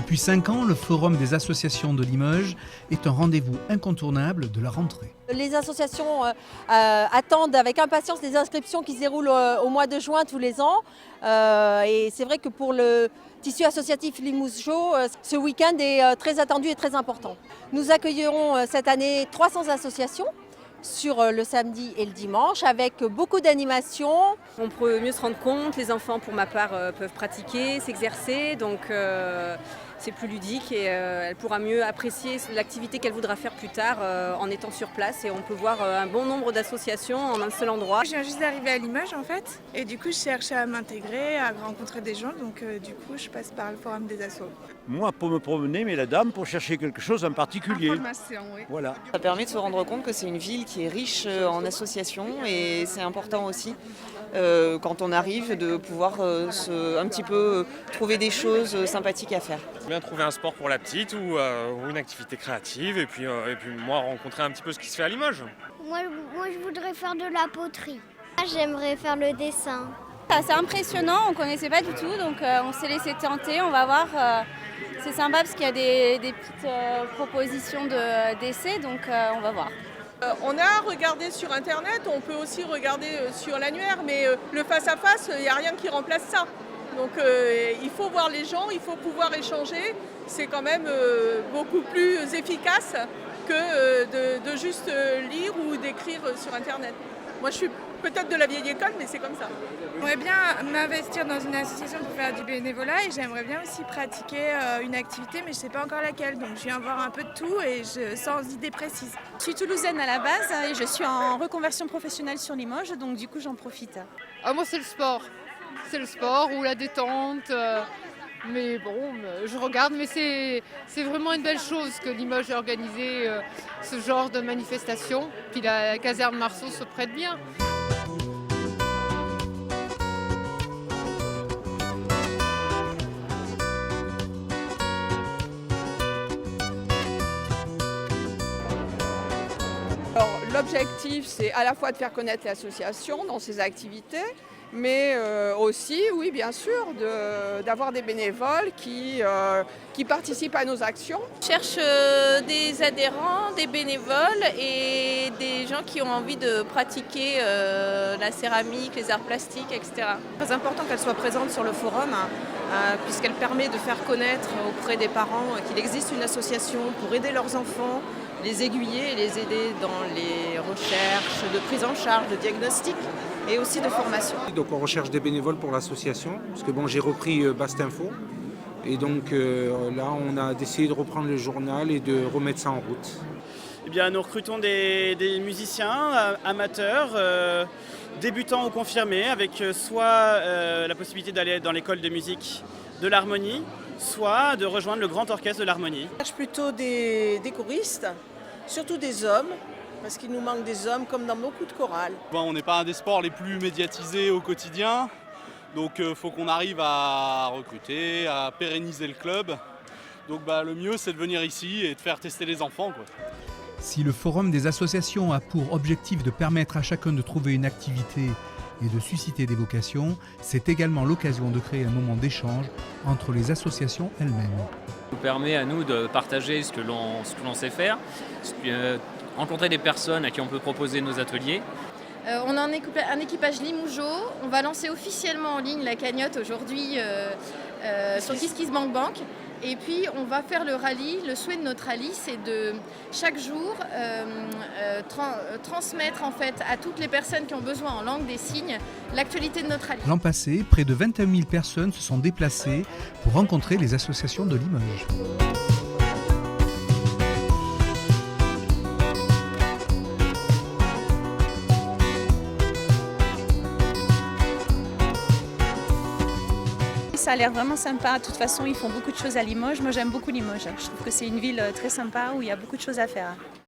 Depuis 5 ans, le Forum des associations de Limoges est un rendez-vous incontournable de la rentrée. Les associations attendent avec impatience les inscriptions qui se déroulent au mois de juin tous les ans. Et c'est vrai que pour le tissu associatif limougeot, ce week-end est très attendu et très important. Nous accueillerons cette année 300 associations sur le samedi et le dimanche avec beaucoup d'animations. On peut mieux se rendre compte, les enfants pour ma part peuvent pratiquer, s'exercer, donc c'est plus ludique et elle pourra mieux apprécier l'activité qu'elle voudra faire plus tard en étant sur place, et on peut voir un bon nombre d'associations en un seul endroit. Je viens juste d'arriver à Limoges en fait, et du coup je cherche à m'intégrer, à rencontrer des gens, donc du coup je passe par le forum des assos. Moi pour me promener, mais la dame pour chercher quelque chose en particulier. Information, oui. Voilà. Ça permet de se rendre compte que c'est une ville qui est riche en associations, et c'est important aussi quand on arrive de pouvoir un petit peu trouver des choses sympathiques à faire. Bien trouver un sport pour la petite ou une activité créative et puis moi rencontrer un petit peu ce qui se fait à Limoges. Moi je voudrais faire de la poterie. J'aimerais faire le dessin. C'est impressionnant, on ne connaissait pas du tout, donc on s'est laissé tenter, on va voir. C'est sympa parce qu'il y a des petites propositions d'essais, donc on va voir. On a regardé sur internet, on peut aussi regarder sur l'annuaire, mais le face-à-face, il n'y a rien qui remplace ça. Donc il faut voir les gens, il faut pouvoir échanger, c'est quand même beaucoup plus efficace que de juste lire ou d'écrire sur internet. Moi je suis peut-être de la vieille école, mais c'est comme ça. J'aimerais bien m'investir dans une association pour faire du bénévolat, et j'aimerais bien aussi pratiquer une activité, mais je ne sais pas encore laquelle. Donc je viens voir un peu de tout et sans idée précise. Je suis toulousaine à la base et je suis en reconversion professionnelle sur Limoges, donc du coup j'en profite. Moi c'est le sport. C'est le sport ou la détente. Mais bon, je regarde, mais c'est vraiment une belle chose que Limoges ait organisé ce genre de manifestation. Puis la caserne Marceau se prête bien. Alors l'objectif, c'est à la fois de faire connaître l'association dans ses activités, mais aussi, oui bien sûr, d'avoir des bénévoles qui participent à nos actions. Je cherche des adhérents, des bénévoles et des gens qui ont envie de pratiquer la céramique, les arts plastiques, etc. C'est très important qu'elle soit présente sur le forum, puisqu'elle permet de faire connaître auprès des parents qu'il existe une association pour aider leurs enfants, les aiguiller et les aider dans les recherches de prise en charge, de diagnostic et aussi de formation. Donc on recherche des bénévoles pour l'association, parce que j'ai repris Bastinfo, et donc là on a décidé de reprendre le journal et de remettre ça en route. Eh bien, nous recrutons des musiciens amateurs, débutants ou confirmés, avec soit la possibilité d'aller dans l'école de musique de l'harmonie, soit de rejoindre le grand orchestre de l'harmonie. Je cherche plutôt des choristes, surtout des hommes, parce qu'il nous manque des hommes comme dans beaucoup de chorales. On n'est pas un des sports les plus médiatisés au quotidien, donc il faut qu'on arrive à recruter, à pérenniser le club. Donc le mieux c'est de venir ici et de faire tester les enfants, quoi. Si le Forum des associations a pour objectif de permettre à chacun de trouver une activité et de susciter des vocations, c'est également l'occasion de créer un moment d'échange entre les associations elles-mêmes. Ça nous permet à nous de partager ce que l'on sait faire, rencontrer des personnes à qui on peut proposer nos ateliers. On a un équipage Limougeot. On va lancer officiellement en ligne la cagnotte aujourd'hui sur KissKissBankBank. Et puis on va faire le rallye. Le souhait de notre rallye, c'est de chaque jour transmettre en fait à toutes les personnes qui ont besoin en langue des signes l'actualité de notre rallye. L'an passé, près de 21 000 personnes se sont déplacées pour rencontrer les associations de Limoges. Ça a l'air vraiment sympa, de toute façon ils font beaucoup de choses à Limoges. Moi j'aime beaucoup Limoges, je trouve que c'est une ville très sympa où il y a beaucoup de choses à faire.